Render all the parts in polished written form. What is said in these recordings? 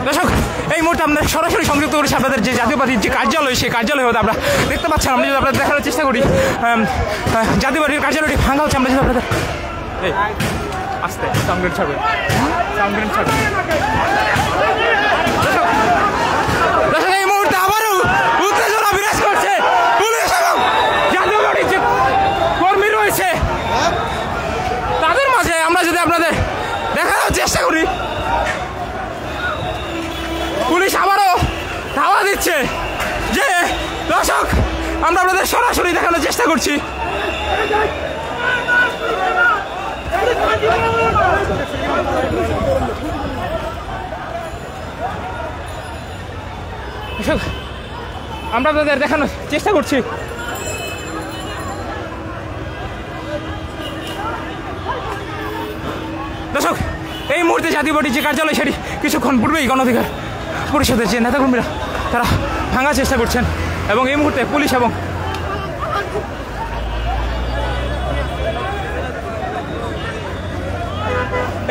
দর্শক এই মুহূর্তে আমরা সরাসরি সংযুক্ত করেছি আপনাদের যে জাতীয় পার্টির যে কার্যালয়, সেই কার্যালয় হতে আমরা দেখতে পাচ্ছেন। আমরা যদি আপনাদের দেখানোর চেষ্টা করি, জাতীয় পার্টির কার্যালয়টি ভাঙা হচ্ছে। আমরা যদি আপনাদের আস্তে সাউন্ড ছাড়বেন, সাউন্ড ছাড়বেন। দর্শক এই মুহূর্তে আবারও উত্তেজনা বিরাজ করছে। পুলিশ এবং জাতীয় পার্টির যে কর্মী রয়েছে তাদের মাঝে আমরা যদি আপনাদের দেখানোর চেষ্টা করি, পুলিশ আবারও ধাওয়া দিচ্ছে। যে দর্শক আমরা আপনাদের সরাসরি দেখানোর চেষ্টা করছি। আমরা আপনাদের দেখানোর চেষ্টা করছি। দর্শক এই মুহূর্তে জাতীয় পার্টির যে কার্যালয়, সেটি কিছুক্ষণ পূর্বেই গণ অধিকার পরিষদের যে নেতাকর্মীরা তারা ভাঙার চেষ্টা করছেন এবং এই মুহূর্তে পুলিশ এবং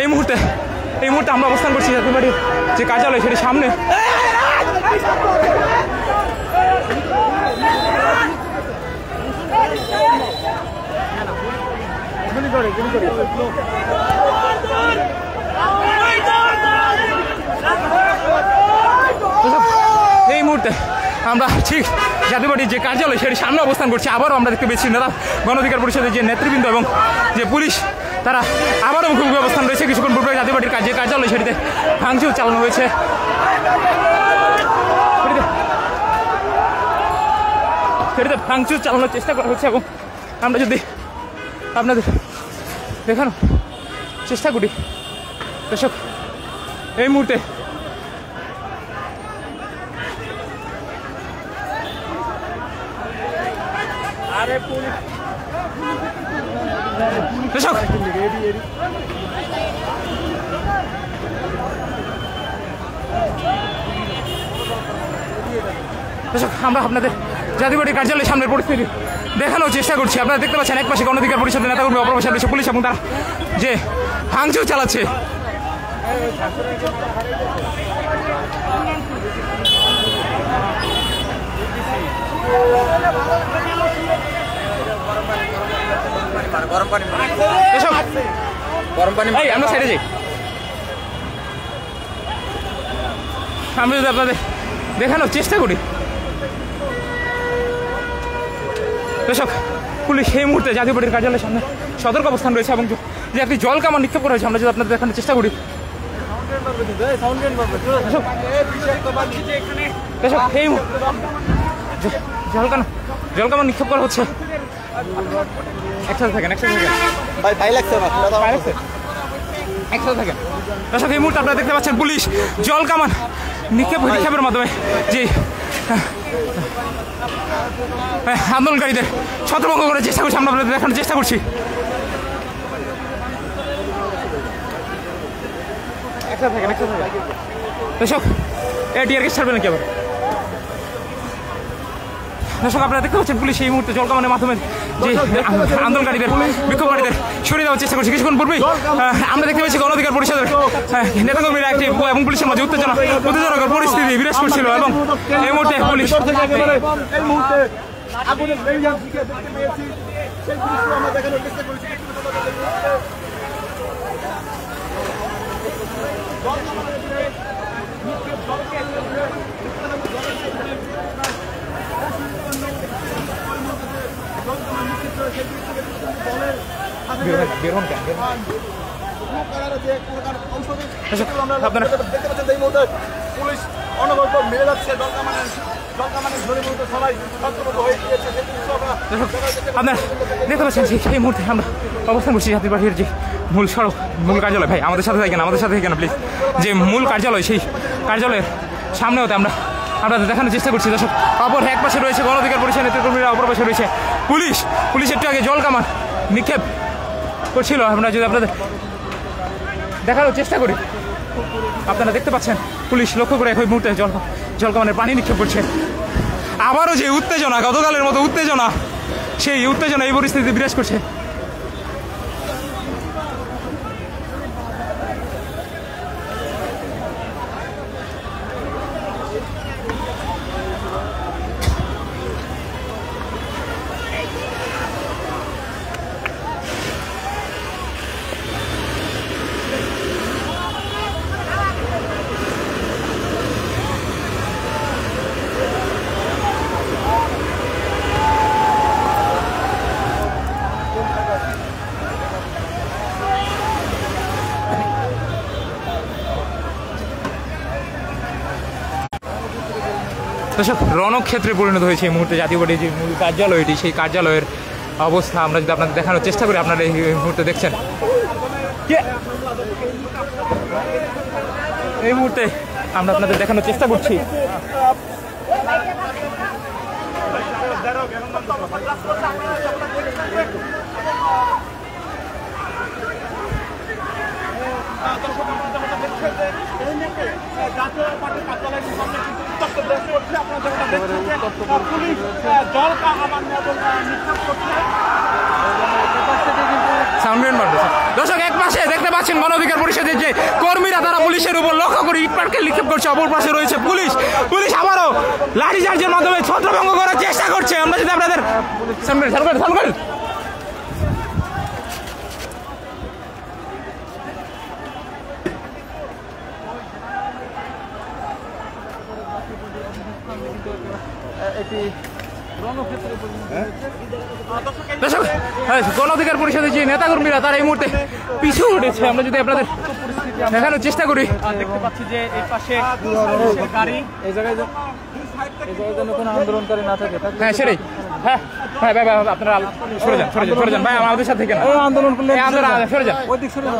এই মুহূর্তে আমরা অবস্থান করছি জাতীয় পার্টির যে কার্যালয়, সেটির সামনে। এই মুহূর্তে আমরা ঠিক জাতীয় পার্টির যে কার্যালয়, সেটির সামনে অবস্থান করছি। আবারও আমরা দেখতে পেয়েছি নেতা গণ অধিকার পরিষদের যে নেতৃবৃন্দ এবং যে পুলিশ, তারা আবারও মুখোমুখি অবস্থান রয়েছে। কিছুক্ষণ পূর্বে জাতীয় পার্টির যে কার্যালয়, সেটিতে ভাঙচুর চালানো হয়েছে। সেটিতে ভাঙচুর চালানোর চেষ্টা করা হচ্ছে এবং আমরা যদি আপনাদের দেখানোর চেষ্টা করি, দর্শক এই মুহূর্তে দর্শক আমরা আপনাদের জাতীয় পার্টির কার্যালয়ের সামনের পরিস্থিতি দেখানোর চেষ্টা করছি। আপনারা দেখতে পাচ্ছেন একপাশে গণ অধিকার পরিষদের নেতাকর্মী, অপর পাশে রয়েছে পুলিশ এবং তারা যে ভাঙচুর চালাচ্ছে। আমরা সাইডে যাই। আমরা যদি আপনাদের দেখানোর চেষ্টা করি, দর্শক পুলিশ এই মুহূর্তে জাতীয় পার্টির কার্যালয়ের সামনে সতর্ক অবস্থান রয়েছে এবং যে একটি জল কামান নিক্ষেপ করা হয়েছে। আমরা যদি আপনাদের দেখানোর চেষ্টা করি, এই জল কামান নিক্ষেপ করা হচ্ছে। একসাথে থাকেন দর্শক এই মুহূর্তে আপনারা দেখতে পাচ্ছেন পুলিশ জল কামান নিক্ষেপের মাধ্যমে যে আন্দোলনকারীদের ছত্রভঙ্গ করার চেষ্টা করছি। আমরা আপনাদের দেখানোর চেষ্টা করছি। দর্শক টিয়ার গ্যাস ছাড়বেন নাকি আবার? দর্শক আপনারা দেখতে পাচ্ছেন পুলিশ এই মুহূর্তে জল কামানের মাধ্যমে যে আন্দোলনকারীদের, বিক্ষোভকারীদের সরিয়ে দেওয়ার চেষ্টা করছে। কিছুক্ষণ পূর্বেই আমরা দেখতে পাচ্ছি গণ অধিকার পরিষদের নেতাকর্মীরা একটি এবং পুলিশের মাঝে উত্তেজনাকর পরিস্থিতি বিরাজ করছিল এবং এই মুহূর্তে পুলিশ পুলিশ অনবরত মেরে যাচ্ছে। আপনার দেখতে পাচ্ছেন এই মুহূর্তে আমরা অবস্থান করছি জাতীয় পার্টির যে মূল সড়ক, মূল কার্যালয়। ভাই আমাদের সাথে থাকেন প্লিজ। যে মূল কার্যালয়, সেই কার্যালয়ের সামনে হতে আমরা আপনাদের দেখানোর চেষ্টা করছি। দর্শক অপর এক পাশে রয়েছে গণ অধিকার পরিষদের নেতৃত্বকর্মীরা, অপর পাশে রয়েছে পুলিশ একটু আগে জল কামান নিক্ষেপ করছিল। আমরা যদি আপনাদের দেখানোর চেষ্টা করি, আপনারা দেখতে পাচ্ছেন পুলিশ লক্ষ্য করে ওই মুহূর্তে জল কামানের পানি নিক্ষেপ করছে। আবারও যে উত্তেজনা, গতকালের মতো উত্তেজনা, সেই উত্তেজনা এই পরিস্থিতি বিরাজ করছে। দর্শক রণক্ষেত্রে পরিণত হয়েছে এই মুহূর্তে জাতীয় পার্টির যে মূল কার্যালয়টি, সেই কার্যালয়ের অবস্থা আমরা যদি আপনাদের দেখানোর চেষ্টা করি। আপনারা এই মুহূর্তে দেখছেন, এই মুহূর্তে আমরা আপনাদের দেখানোর চেষ্টা করছি। দর্শক এক পাশে দেখতে পাচ্ছেন গণ অধিকার পরিষদের যে কর্মীরা, তারা পুলিশের উপর লক্ষ্য করে ইটপাটকেল নিক্ষেপ করছে। অপর পাশে রয়েছে পুলিশ। পুলিশ আবারও লাঠিচার্জের মাধ্যমে ছত্রভঙ্গ করার চেষ্টা করছে। আমরা যদি আপনাদের গণ অধিকার পরিষদের যে নেতাকর্মীরা, তারা এই মুহূর্তে পিছু উঠেছে। আমরা যদি আপনাদের দেখানোর চেষ্টা করি, দেখতে পাচ্ছি যে এই পাশে গাড়ি, এই জায়গায় যেন কোনো আন্দোলনকারী না থাকে। হ্যাঁ সেটাই, হ্যাঁ হ্যাঁ ভাই ভাই আপনারা সরে যান, সরে যান, সরে যান ভাই, আমাদের সাথে কেন আন্দোলন করলে সরে যান, ওই দিক সরে যান।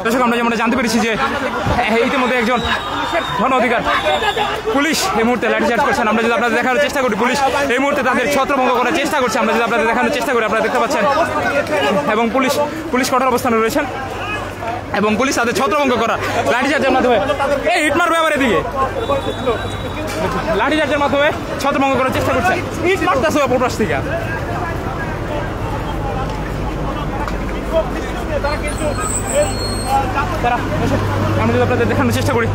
দর্শক আমরা যেমন জানতে পেরেছি যে ইতিমধ্যে একজন গণ অধিকার পুলিশ এই মুহূর্তে লাঠিচার্জ করছেন। আমরা যদি আপনাদের দেখানোর চেষ্টা করি, পুলিশ এই মুহূর্তে তাদের ছত্রভঙ্গ করার চেষ্টা করছে। আমরা যদি আপনাদের দেখানোর চেষ্টা করি, আপনারা দেখতে পাচ্ছেন। এবং পুলিশ কঠোর অবস্থানে রয়েছেন এবং পুলিশ তাদের ছত্রভঙ্গ করা লাঠিচার্জের মাধ্যমে এই ইট মারবে আবার এদিকে লাঠিচার্জের মাধ্যমে ছত্রভঙ্গ করার চেষ্টা করছে। ইট মারতেছে অপর পাশ থেকে। আমরা যদি আপনাদের দেখানোর চেষ্টা করি,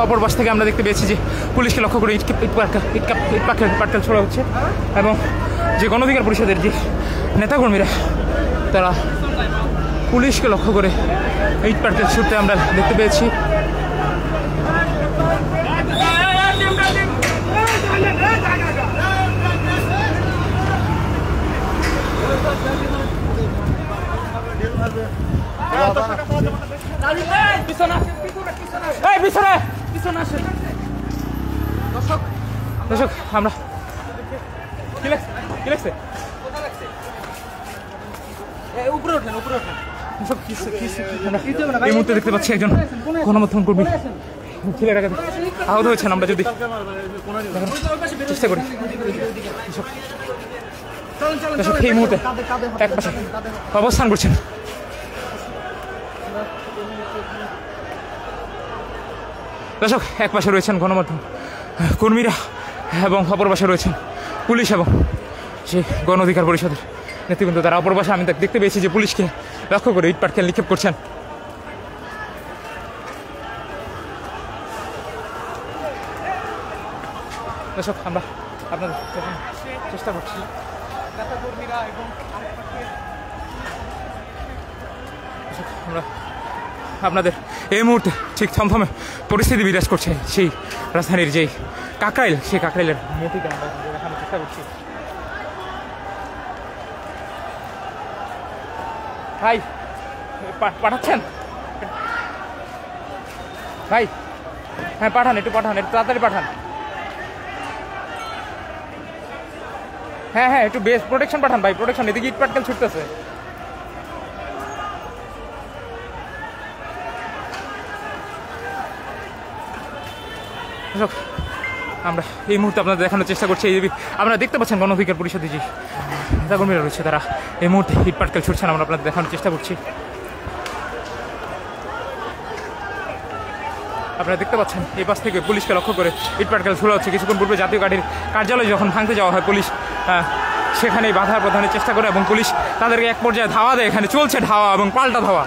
অপর পাশ থেকে আমরা দেখতে পেয়েছি যে পুলিশকে লক্ষ্য করে ইটপাটকেল ছোড়া হচ্ছে এবং যে গণ অধিকার পরিষদের যে নেতাকর্মীরা, তারা পুলিশকে লক্ষ্য করে ইটপাটকেল ছুটতে আমরা দেখতে পেয়েছি। দর্শক আমরা কি লাগছে এই মুহূর্তে দেখতে পাচ্ছি একজন গণমাধ্যম কর্মী ছেলেটাকে আহত হয়েছেন। আমরা যদি চেষ্টা করি, এই মুহূর্তে এক পাশে অবস্থান করছেন। দর্শক এক পাশে রয়েছেন গণমাধ্যম কর্মীরা এবং অপর পাশে রয়েছেন পুলিশ এবং সেই গণ অধিকার পরিষদের নেতৃবৃন্দ। তারা অপর পাশে আমি দেখতে পেয়েছি যে পুলিশকে লক্ষ্য করে ইটপাটকেল নিক্ষেপ করছেন। দর্শক আমরা আপনাদের চেষ্টা করছি আমরা আপনাদের এই মুহূর্তে ঠিক থমথমে পরিস্থিতি বিরাজ করছে সেই রাজধানীর যেই কাকরাইল, সেই কাকরাইলের মূর্তিতে আমরা দেখানোর চেষ্টা করছি। ভাই পাঠাচ্ছেন ভাই? হ্যাঁ পাঠান, একটু পাঠান, একটু তাড়াতাড়ি পাঠান। হ্যাঁ হ্যাঁ একটু বেস্ট প্রোটেকশন পাঠান ভাই, প্রোটেকশন। এদিকে ইটপাটকেল ছুটতেছে। আমরা এই মুহূর্তে আপনাদের দেখানোর চেষ্টা করছি। আপনারা দেখতে পাচ্ছেন গণ অধিকার পরিষদের যে নেতাকর্মীরা রয়েছে, তারা এই মুহূর্তে ইটপাটকেল ছুটছেন। আমরা আপনাদের দেখানোর চেষ্টা করছি। আপনারা দেখতে পাচ্ছেন এই পাশ থেকে পুলিশকে লক্ষ্য করে ইটপাটকেল ছোড়া হচ্ছে। কিছুক্ষণ পূর্বে জাতীয় পার্টির কার্যালয় যখন ভাঙতে যাওয়া হয়, পুলিশ সেখানেই বাধা প্রদানের চেষ্টা করে এবং পুলিশ তাদেরকে এক পর্যায়ে ধাওয়া দেয়। এখানে চলছে ধাওয়া এবং পাল্টা ধাওয়া।